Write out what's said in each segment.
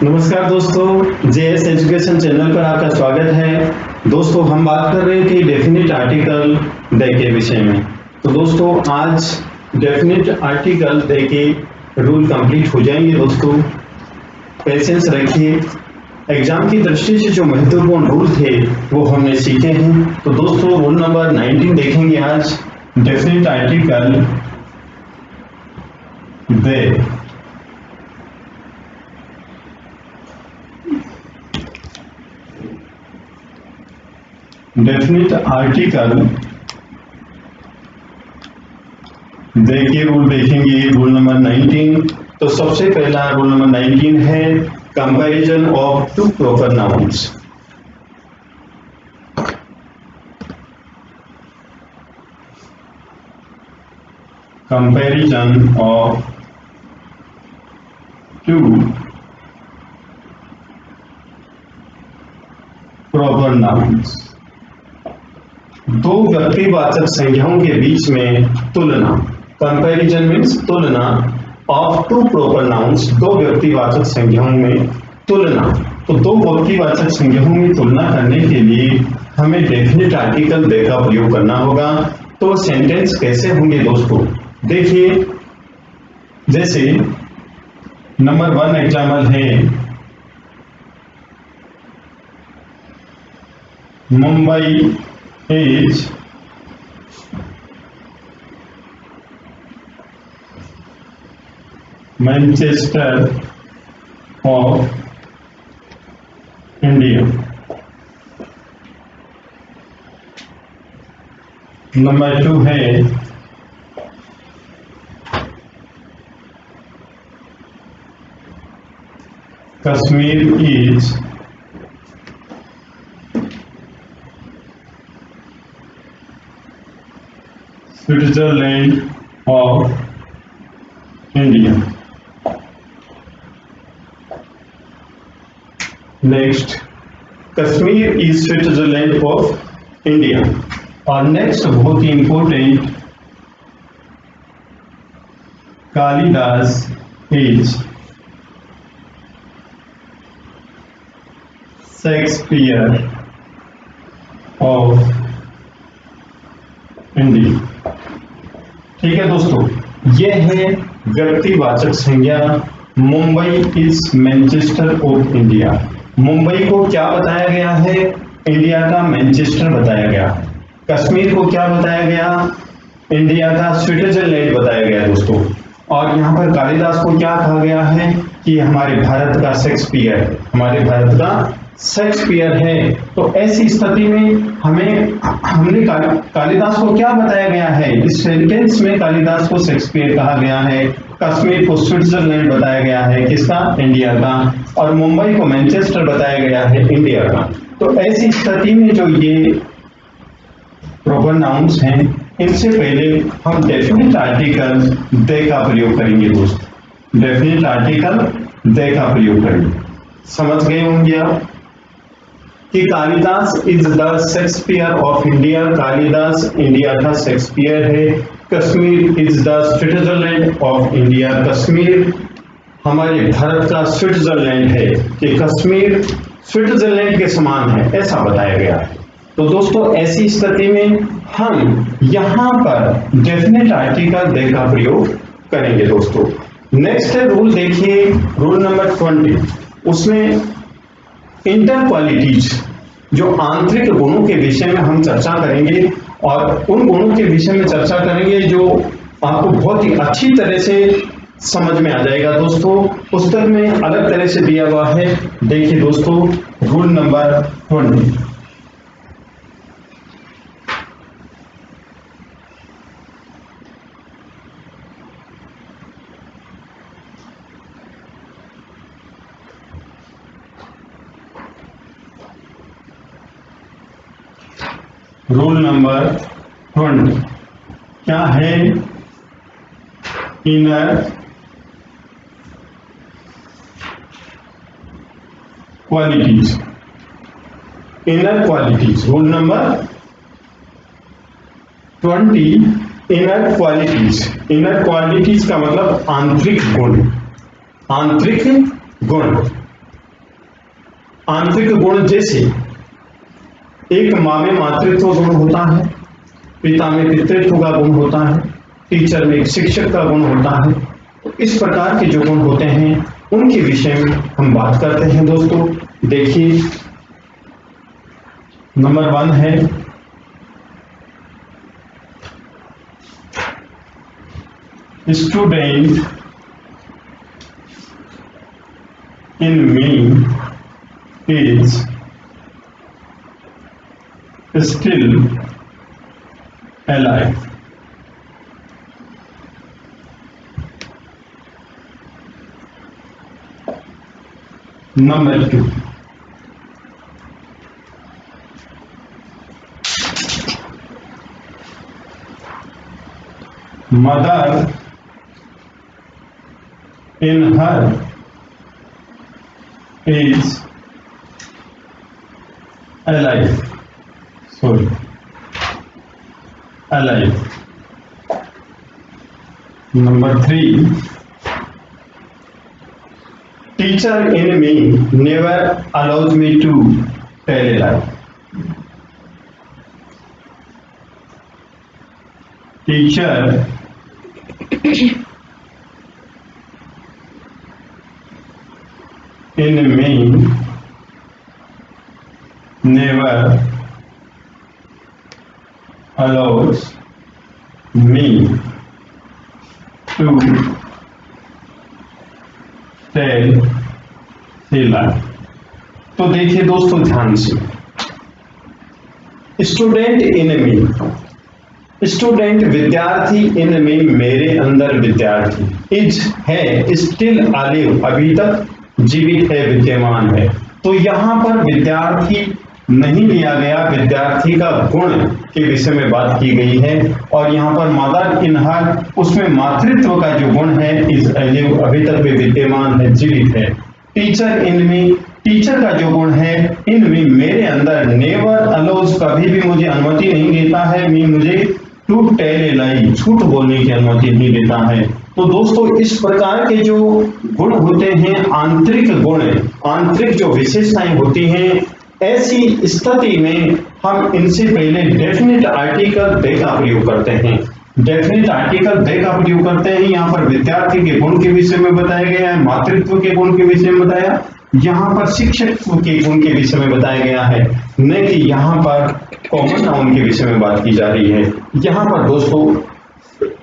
नमस्कार दोस्तों, JS education channel पर आपका स्वागत है। दोस्तों, हम बात कर रहे थे डेफिनेट आर्टिकल दे के विषय में। तो दोस्तों, आज डेफिनेट आर्टिकल दे के रूल कंप्लीट हो जाएंगे। दोस्तों, पेशेंस रखिए। एग्जाम की दृष्टि से जो महत्वपूर्ण रूल थे वो हमने सीखे हैं। तो दोस्तों, रूल नंबर 19 देखेंगे आज। Definite article the definite article the के रूल देखेंगे। Rule number 19। तो सबसे पहला रूल नंबर 19 है comparison of two proper nouns. Comparison of two proper nouns. दो व्यक्तिवाचक संज्ञाओं के बीच में तुलना। कंपैरिजन मीन्स तुलना ऑफ टू प्रॉपर नाउन्स, दो व्यक्तिवाचक संज्ञाओं में तुलना। तो दो व्यक्तिवाचक संज्ञाओं में तुलना करने के लिए हमें डेफिनेट आर्टिकल दे का प्रयोग करना होगा। तो सेंटेंस कैसे होंगे दोस्तों, देखिए। जैसे नंबर 1 एग्जाम्पल है, Mumbai is Manchester of India। Number 2 है Kashmir is Switzerland of India। Next, Kashmir is Switzerland of India. और नेक्स्ट बहुत ही important, Kalidas is Shakespeare of India. ठीक है दोस्तों, यह है व्यक्तिवाचक संज्ञा। Mumbai is Manchester of India. Mumbai को क्या बताया गया है? इंडिया का मैनचेस्टर बताया गया। कश्मीर को क्या बताया गया? इंडिया का स्विट्जरलैंड बताया गया दोस्तों। और यहाँ पर कालिदास को क्या कहा गया है कि हमारे भारत का शेक्सपियर, हमारे भारत का शेक्सपियर है। तो ऐसी स्थिति में हमने कालिदास को क्या बताया गया है? इस सेंटेंस में कालिदास को शेक्सपियर कहा गया है, कश्मीर को स्विट्जरलैंड बताया गया है, किसका? इंडिया का। और मुंबई को मैनचेस्टर बताया गया है, इंडिया का। तो ऐसी स्थिति में जो ये प्रॉपर नाउन्स हैं, इनसे पहले हम डेफिनेट आर्टिकल दे का प्रयोग करेंगे दोस्त। डेफिनेट आर्टिकल दे का प्रयोग करेंगे। समझ गए होंगे आप कि Kalidas is the Shakespeare of India. Kalidas India का शेक्सपियर है। Kashmir is the Switzerland of India. Kashmir हमारे भारत का स्विट्जरलैंड है, कि कश्मीर स्विट्जरलैंड के समान है, ऐसा बताया गया है। तो दोस्तों, ऐसी स्थिति में हम यहां पर डेफिनेट आर्टिकल दे का प्रयोग करेंगे दोस्तों। नेक्स्ट है रूल, देखिए रूल नंबर 20। उसमें इंटर क्वालिटीज, जो आंतरिक गुणों के विषय में हम चर्चा करेंगे। और उन गुणों के विषय में चर्चा करेंगे जो आपको बहुत ही अच्छी तरह से समझ में आ जाएगा दोस्तों। पुस्तक में अलग तरह से दिया हुआ है। देखिए दोस्तों, रूल नंबर 20। रूल नंबर 20 क्या है? Inner qualities. Inner qualities, rule number 20, inner qualities. Inner qualities का मतलब आंतरिक गुण। आंतरिक गुण। आंतरिक गुण जैसे एक माँ में मातृत्व गुण होता है, पिता में पितृत्व का गुण होता है, टीचर में एक शिक्षक का गुण होता है। तो इस प्रकार के जो गुण होते हैं उनके विषय में हम बात करते हैं दोस्तों। देखिए, नंबर 1 है student in me is still alive. Number 2, mother in her is alive. Sorry, alive. Number 3, teacher in me never allows me to tell a lie. Teacher in me never allows me to tell a lie. तो देखिए दोस्तों ध्यान से, student in me, student विद्यार्थी, इन में मेरे अंदर विद्यार्थी, इज है, स्टिल अलिव अभी तक जीवित है, विद्यमान है। तो यहाँ पर विद्यार्थी नहीं लिया गया, विद्यार्थी का गुण के विषय में बात की गई है। और यहाँ पर मदर इन हर, उसमें मातृत्व का जो गुण है इज अलिव अभी तक भी विद्यमान है, जीवित है। टीचर इन में, टीचर का जो गुण है इन में मेरे अंदर, नेवर अलाउज कभी भी मुझे अनुमति नहीं देता है, मी मुझे, टू टेल ए लाई झूठ बोलने की अनुमति नहीं देता है। तो दोस्तों इस प्रकार के जो गुण होते हैं, आंतरिक गुण, आंतरिक जो विशेषताएं होती हैं, ऐसी स्थिति में हम इनसे पहले डेफिनेट आर्टिकल दे का प्रयोग करते हैं। डेफिनेट आर्टिकल दे का प्रयोग करते हैं। यहाँ पर विद्यार्थी के गुण के विषय में बताया गया है, मातृत्व के गुण के विषय में बताया, यहाँ पर शिक्षक के गुण के विषय में बताया गया है, न कि यहाँ पर कॉमन नाउन के विषय में बात की जा रही है। यहाँ पर दोस्तों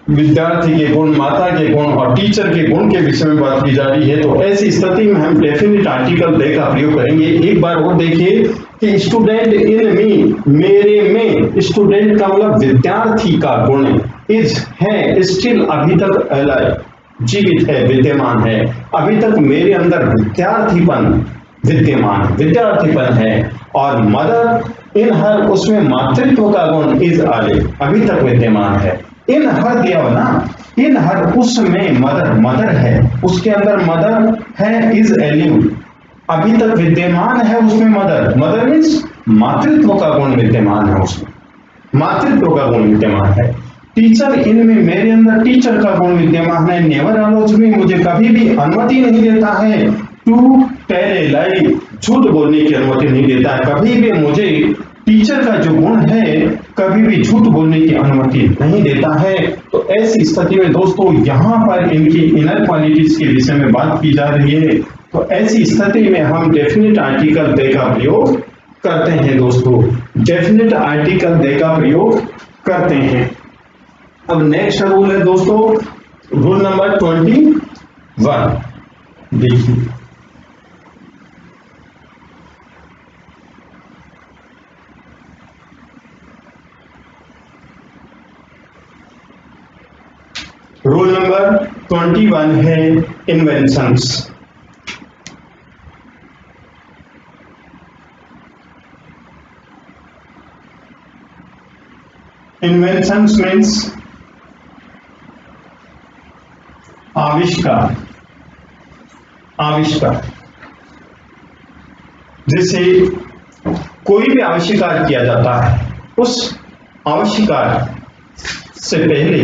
विद्यार्थी के गुण, माता के गुण और टीचर के गुण के विषय में बात की जा रही है। तो ऐसी स्थिति में हम डेफिनेट आर्टिकल दे का प्रयोग करेंगे। एक बार और देखिए कि स्टूडेंट इन मी, मेरे में, स्टूडेंट का मतलब विद्यार्थी का गुण, इज है, स्टिल अभी तक अलाइव जीवित है, विद्यमान है, अभी तक मेरे अंदर विद्यार्थीपन विद्यमान, विद्यार्थीपन है। और मदर इन हर, उसमें मातृत्व का गुण इज अलिव अभी तक विद्यमान है। इन हर दिया हो ना, इन हर, उसमें मदर, मदर है, उसके अंदर मदर है, इज अलिव अभी तक विद्यमान है, उसमें मदर, मदर मीन्स मातृत्व का गुण विद्यमान है, उसमें मातृत्व का गुण विद्यमान है। टीचर इन में मेरे अंदर टीचर का गुण विद्यमान है। नेवर अलाउज मी, मुझे कभी भी अनुमति नहीं देता है, टू टेल ए लाई झूठ बोलने की अनुमति नहीं देता है, कभी भी मुझे टीचर का जो गुण है कभी भी झूठ बोलने की अनुमति नहीं देता है। तो ऐसी स्थिति में दोस्तों यहाँ पर इनकी इनर क्वालिटीज के विषय में बात की जा रही है। तो ऐसी स्थिति में हम डेफिनेट आर्टिकल दे का प्रयोग करते हैं दोस्तों, डेफिनेट आर्टिकल दे का प्रयोग करते हैं। अब नेक्स्ट रूल है दोस्तों, रूल नंबर 21। देखिए, रूल नंबर 21 है इन्वेंशंस। इन्वेंशंस मीन्स आविष्कार, आविष्कार। जैसे कोई भी आविष्कार किया जाता है, उस आविष्कार से पहले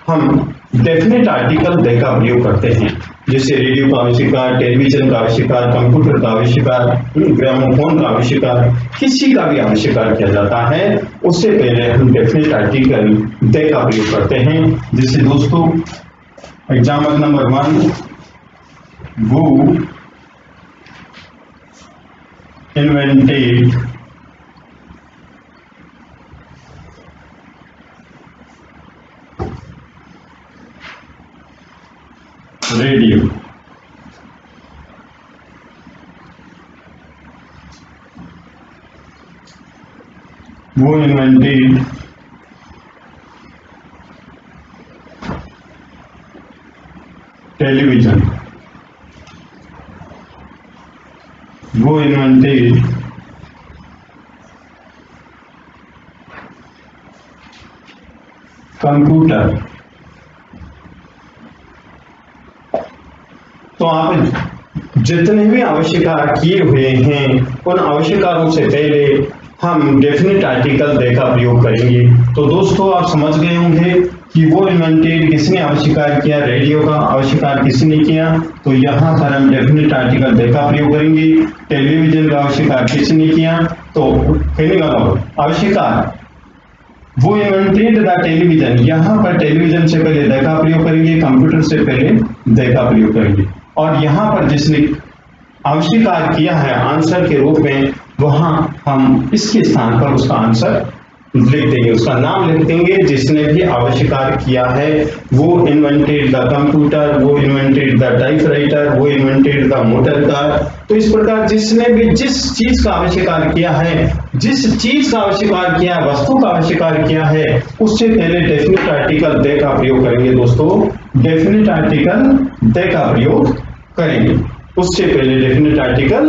हम डेफिनेट आर्टिकल दे का प्रयोग करते हैं। जैसे रेडियो का आविष्कार, टेलीविजन का आविष्कार, कंप्यूटर का आविष्कार, ग्रामोफोन का आविष्कार, किसी का भी आविष्कार किया जाता है उससे पहले हम डेफिनेट आर्टिकल दे का प्रयोग करते हैं। जैसे दोस्तों एग्जाम्पल नंबर 1, वो इन्वेंटेड रेडियो। वो इन्वेंटेड टेलीविजन। वो इन्वेंटेड कंप्यूटर। तो आप जितने भी आविष्कार किए हुए हैं उन आविष्कारों से पहले हम डेफिनेट आर्टिकल दे का प्रयोग करेंगे। तो दोस्तों आप समझ गए होंगे कि वो इन्वेंटेड किसने आविष्कार किया, रेडियो का आविष्कार किसने किया, तो यहाँ पर हम डेफिनेट आर्टिकल दे का प्रयोग करेंगे। टेलीविजन का आविष्कार किसने किया, तो कहने वाला आविष्कार वो इन्वेंटेड द टेलीविजन, यहाँ पर टेलीविजन से पहले द का प्रयोग करेंगे, कंप्यूटर से पहले द का प्रयोग करेंगे। और यहाँ पर जिसने आविष्कार किया है आंसर के रूप में, वहां हम इसके स्थान पर उसका आंसर लिख देंगे, उसका नाम लिख देंगे जिसने भी आविष्कार किया है। वो इन्वेंटेड द कंप्यूटर, वो इन्वेंटेड द टाइपराइटर, वो इन्वेंटेड द मोटर कार। तो इस प्रकार जिसने भी जिस चीज का आविष्कार किया है, जिस चीज का आविष्कार किया है, वस्तु का आविष्कार किया है, उससे पहले डेफिनेट आर्टिकल दे का प्रयोग करेंगे। दोस्तों डेफिनेट आर्टिकल दे का प्रयोग करेंगे, उससे पहले डेफिनेट आर्टिकल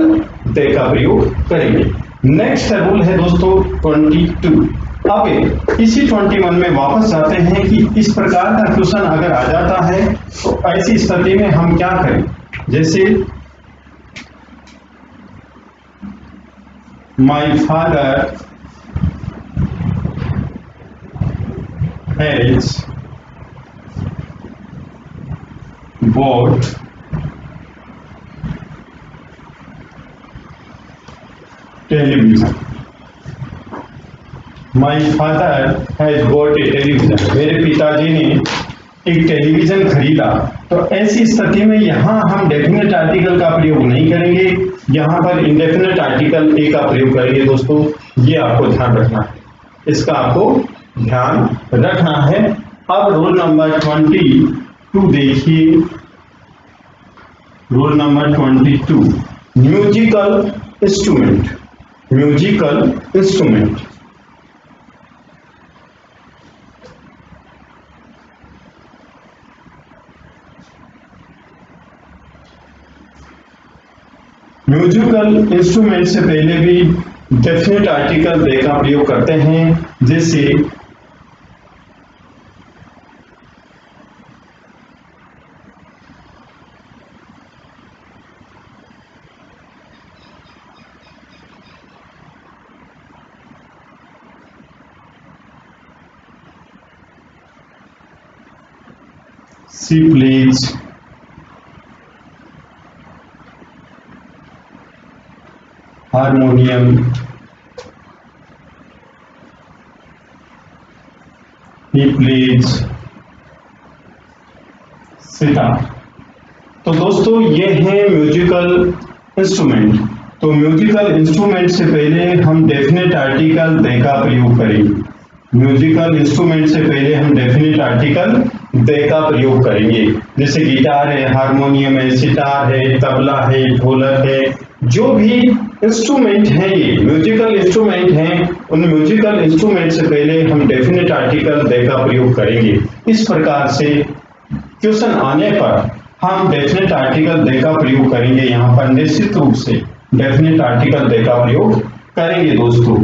दे का प्रयोग करेंगे। नेक्स्ट रूल है दोस्तों 22। अब इसी 21 में वापस जाते हैं कि इस प्रकार का क्वेश्चन अगर आ जाता है तो ऐसी स्थिति में हम क्या करें। जैसे my father has bot television. My father has bot A television, मेरे पिताजी ने एक टेलीविजन खरीदा। तो ऐसी स्थिति में यहाँ हम डेफिनेट आर्टिकल का प्रयोग नहीं करेंगे, यहाँ पर इंडेफिनेट आर्टिकल ए का प्रयोग करेंगे। दोस्तों ये आपको ध्यान रखना है, इसका आपको ध्यान रखना है। अब रूल नंबर 22 देखिए, rule number 22, musical instrument. Musical instrument, musical instrument से पहले भी डेफिनेट आर्टिकल दे का प्रयोग करते हैं। जैसे she plays harmonium, he plays sitar. तो दोस्तों ये है म्यूजिकल इंस्ट्रूमेंट। तो म्यूजिकल इंस्ट्रूमेंट से पहले हम डेफिनेट आर्टिकल दे का प्रयोग करेंगे। म्यूजिकल इंस्ट्रूमेंट से पहले हम डेफिनेट आर्टिकल दे का प्रयोग करेंगे। जैसे गिटार है, हारमोनियम है, सितार है, तबला है, ढोलक है, जो भी इंस्ट्रूमेंट है ये म्यूजिकल इंस्ट्रूमेंट हैं, उन म्यूजिकल इंस्ट्रूमेंट से पहले हम डेफिनेट आर्टिकल दे का प्रयोग करेंगे। इस प्रकार से क्वेश्चन आने पर हम डेफिनेट आर्टिकल दे का प्रयोग करेंगे। यहाँ पर निश्चित रूप से डेफिनेट आर्टिकल दे का प्रयोग करेंगे दोस्तों।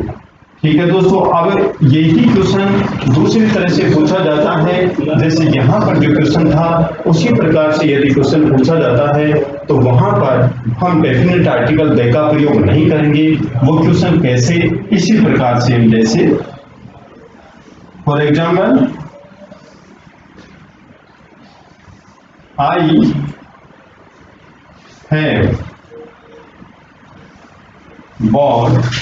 ठीक है दोस्तों, अब यही क्वेश्चन दूसरी तरह से पूछा जाता है। जैसे यहाँ पर जो क्वेश्चन था उसी प्रकार से यदि क्वेश्चन पूछा जाता है तो वहां पर हम डेफिनेट आर्टिकल दे का प्रयोग नहीं करेंगे। वो क्वेश्चन कैसे, इसी प्रकार से हम जैसे for example I have bought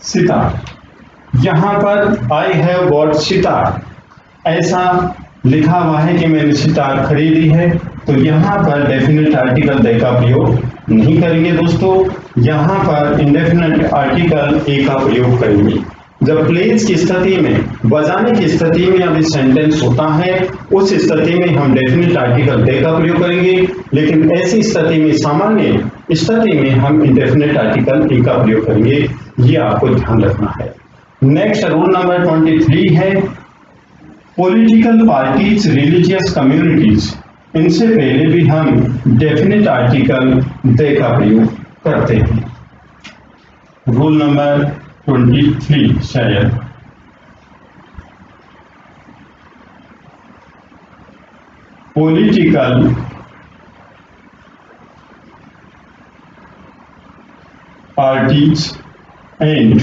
sitar. यहां पर आई हैव बॉट सितार ऐसा लिखा हुआ है कि मैंने सितार खरीदी है, तो यहां पर डेफिनेट आर्टिकल दे का प्रयोग नहीं करेंगे दोस्तों, यहां पर इंडेफिनेट आर्टिकल ए का प्रयोग करेंगे। जब प्लेस की स्थिति में, बजाने की स्थिति में अभी सेंटेंस होता है, उस स्थिति में हम डेफिनेट आर्टिकल दे का प्रयोग करेंगे, लेकिन ऐसी स्थिति में, सामान्य स्थिति में हम इंडेफिनेट आर्टिकल ए का प्रयोग करेंगे। ये आपको ध्यान रखना है। नेक्स्ट रूल नंबर 23 है पॉलिटिकल पार्टीज, रिलीजियस कम्युनिटीज। इनसे पहले भी हम डेफिनेट आर्टिकल दे का प्रयोग करते हैं। रूल नंबर 23 शायद political parties and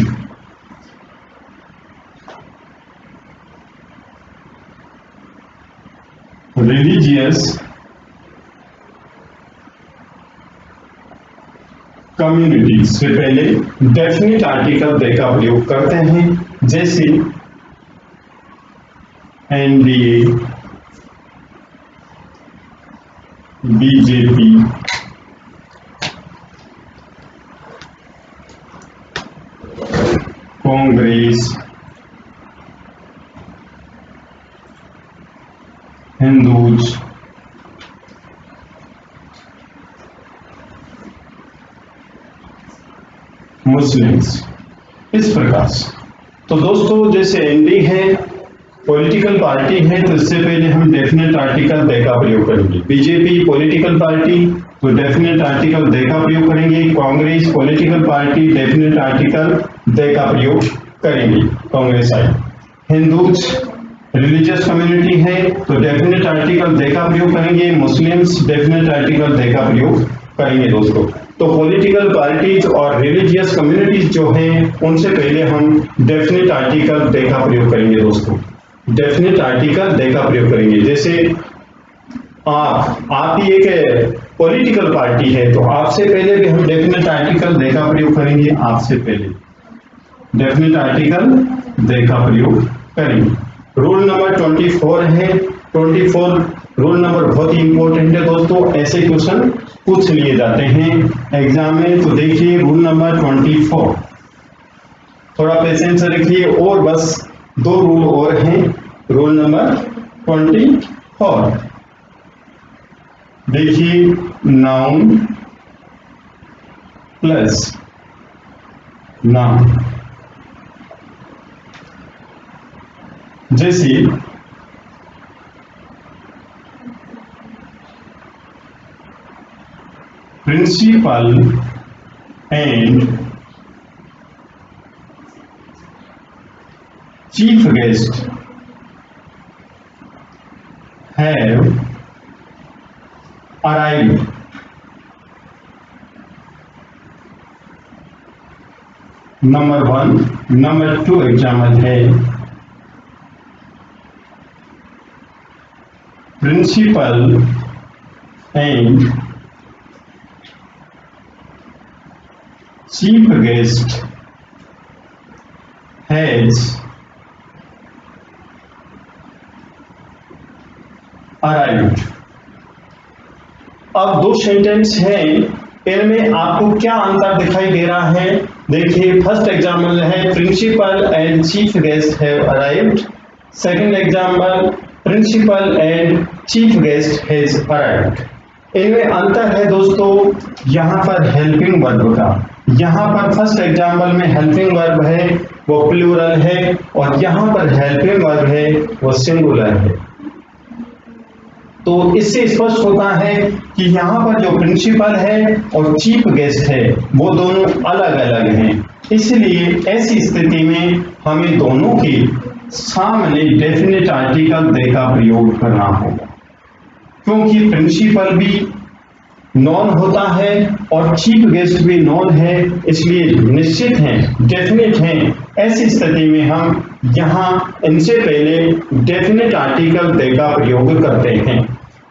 religious communities से पहले डेफिनेट आर्टिकल दे का प्रयोग करते हैं, जैसे NDA, BJP, Congress, Hindus, Muslims, इस प्रकार से। तो दोस्तों जैसे एनडी है, पॉलिटिकल पार्टी है, तो इससे पहले हम डेफिनेट आर्टिकल दे का प्रयोग करेंगे। बीजेपी पॉलिटिकल पार्टी, तो डेफिनेट आर्टिकल दे का प्रयोग करेंगे। Congress political party, definite article the का प्रयोग करेंगे, Congress I. Hindus religious community है, तो डेफिनेट आर्टिकल दे का प्रयोग करेंगे। मुस्लिम्स डेफिनेट आर्टिकल दे का प्रयोग करेंगे दोस्तों। तो पॉलिटिकल पार्टीज और रिलीजियस कम्युनिटीज जो हैं, उनसे पहले हम डेफिनेट आर्टिकल दे का प्रयोग करेंगे दोस्तों, डेफिनेट आर्टिकल दे का प्रयोग करेंगे। जैसे आप ही एक पॉलिटिकल पार्टी है, तो आपसे पहले भी हम डेफिनेट आर्टिकल दे का प्रयोग करेंगे, आपसे पहले डेफिनेट आर्टिकल दे का प्रयोग करेंगे। रूल नंबर 24 है। 24 रूल नंबर बहुत ही इंपॉर्टेंट है दोस्तों, ऐसे क्वेश्चन पूछ लिए जाते हैं एग्जाम में। तो देखिए रूल नंबर 24, थोड़ा पेशेंस रखिए, और बस 2 रूल और हैं। रूल नंबर 24 देखिए, नाउन प्लस नाउन, जैसे principal and chief guest have arrived. Number 1। Number 2 example है principal and chief guest has arrived. अब 2 सेंटेंस हैं, इनमें आपको क्या अंतर दिखाई दे रहा है? देखिए, फर्स्ट एग्जाम्पल है principal and chief guest have arrived. Second example principal and chief guest has arrived. इनमें अंतर है दोस्तों, यहां पर हेल्पिंग वर्ब का। यहां पर फर्स्ट एग्जाम्पल में हेल्पिंग वर्ब है, वो प्लूरल है, और यहां पर हेल्पिंग वर्ब है, वो सिंगुलर है। तो इससे स्पष्ट होता है कि यहाँ पर जो प्रिंसिपल है और चीफ गेस्ट है, वो दोनों अलग अलग हैं। इसलिए ऐसी स्थिति में हमें दोनों के सामने डेफिनेट आर्टिकल दे का प्रयोग करना होगा, क्योंकि प्रिंसिपल भी नॉन होता है और चीफ गेस्ट भी नॉन है, इसलिए निश्चित हैं, डेफिनेट हैं। ऐसी स्थिति में हम यहाँ इनसे पहले डेफिनेट आर्टिकल दे का प्रयोग करते हैं।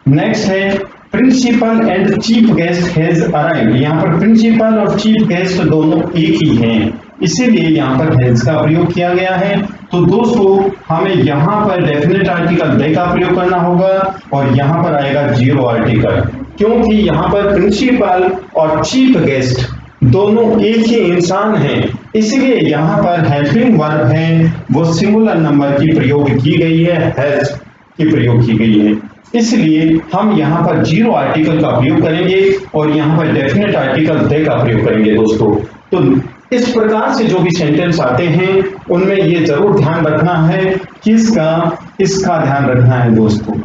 नेक्स्ट है principal and chief guest has arrived. यहाँ पर प्रिंसिपल और चीफ गेस्ट दोनों एक ही हैं, इसीलिए यहाँ पर हैज का प्रयोग किया गया है। तो दोस्तों हमें यहाँ पर डेफिनेट आर्टिकल दे का प्रयोग करना होगा और यहाँ पर आएगा जीरो आर्टिकल, क्योंकि यहाँ पर प्रिंसिपल और चीफ गेस्ट दोनों एक ही इंसान हैं, इसलिए यहाँ पर हेल्पिंग वर्ब है वो सिंगुलर नंबर की प्रयोग की गई है, हैज की प्रयोग की गई है, इसलिए हम यहाँ पर जीरो आर्टिकल का प्रयोग करेंगे और यहाँ पर डेफिनेट आर्टिकल दे का प्रयोग करेंगे दोस्तों। तो इस प्रकार से जो भी सेंटेंस आते हैं उनमें ये जरूर ध्यान रखना है, किसका, इसका ध्यान रखना है दोस्तों,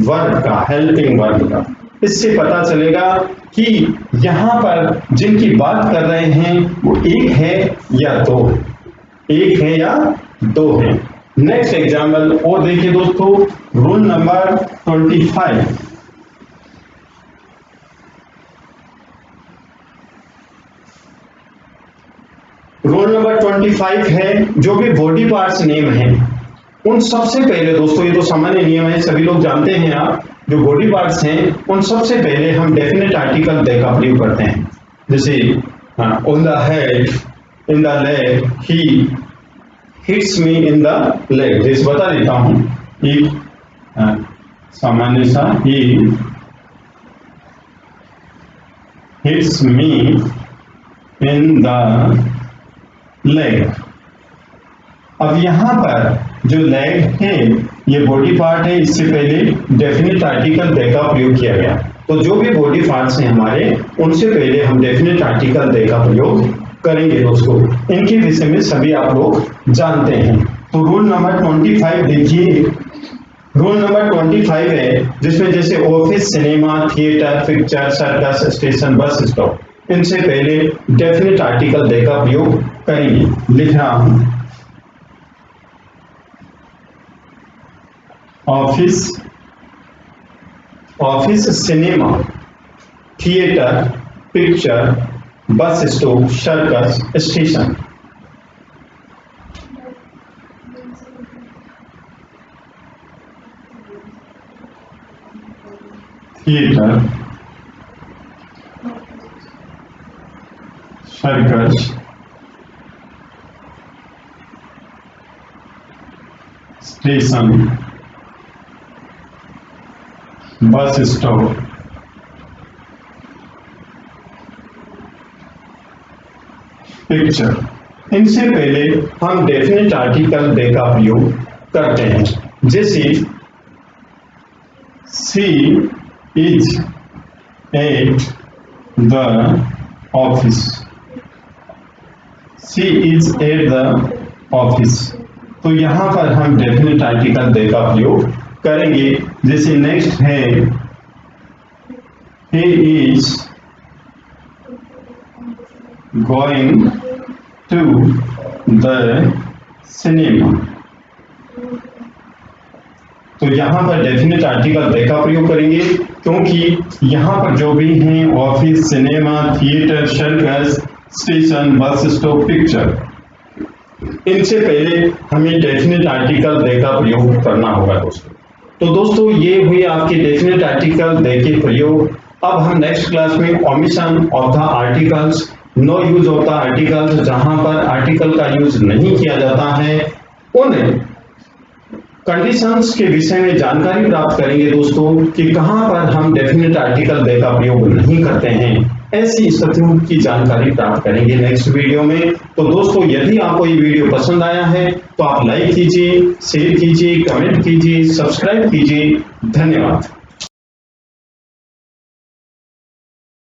वर्ब का, हेल्पिंग वर्ब का। इससे पता चलेगा कि यहाँ पर जिनकी बात कर रहे हैं वो एक है या दो, एक है या दो है। नेक्स्ट एग्जाम्पल और देखिए दोस्तों, रूल नंबर 25। रूल नंबर 25 है जो भी बॉडी पार्ट्स नेम है उन सबसे पहले दोस्तों, ये तो सामान्य नियम है, सभी लोग जानते हैं आप, जो बॉडी पार्ट्स हैं उन सबसे पहले हम डेफिनेट आर्टिकल दे का प्रयोग करते हैं। जैसे on the head, in the leg, he hits me in the leg, जैसे बता देता हूं, एक सामान्य सा, he hits me in the leg. अब यहां पर जो लेग है ये बॉडी पार्ट है, इससे पहले डेफिनेट आर्टिकल दे का प्रयोग किया गया। तो जो भी बॉडी पार्ट्स हैं हमारे उनसे पहले हम डेफिनेट आर्टिकल दे का प्रयोग करेंगे दोस्तों, इनके विषय में सभी आप लोग जानते हैं। तो रूल नंबर 25 देखिए, रूल नंबर 25 है जिसमें जैसे office, cinema, theatre, picture, circus, station, bus stop, इनसे पहले डेफिनेट आर्टिकल दे का प्रयोग करेंगे। लिख रहा हूं, office, office, cinema, theatre, picture, bus stop, circus, station. Theatre, circus, station, bus stop, picture, इनसे पहले हम डेफिनेट आर्टिकल दे का प्रयोग करते हैं। जैसे she is at the office, she is at the office, तो यहां पर हम डेफिनेट आर्टिकल दे का प्रयोग करेंगे। जैसे नेक्स्ट है he is going to the cinema, तो यहां पर डेफिनेट आर्टिकल दे का प्रयोग करेंगे क्योंकि यहां पर जो भी हैं office, cinema, theatre, circus, station, bus stop, picture, इनसे पहले हमें डेफिनेट आर्टिकल दे का प्रयोग करना होगा दोस्तों। तो दोस्तों ये हुई आपके डेफिनेट आर्टिकल दे के प्रयोग। अब हम नेक्स्ट क्लास में omission of the articles, no use of the articles, जहां पर आर्टिकल का यूज नहीं किया जाता है, उन कंडीशंस के विषय में जानकारी प्राप्त करेंगे दोस्तों कि कहां पर हम डेफिनेट आर्टिकल दे का प्रयोग नहीं करते हैं। ऐसी स्थितियों की जानकारी प्राप्त करेंगे नेक्स्ट वीडियो में। तो दोस्तों यदि आपको ये वीडियो पसंद आया है तो आप लाइक कीजिए, शेयर कीजिए, कमेंट कीजिए, सब्सक्राइब कीजिए। धन्यवाद।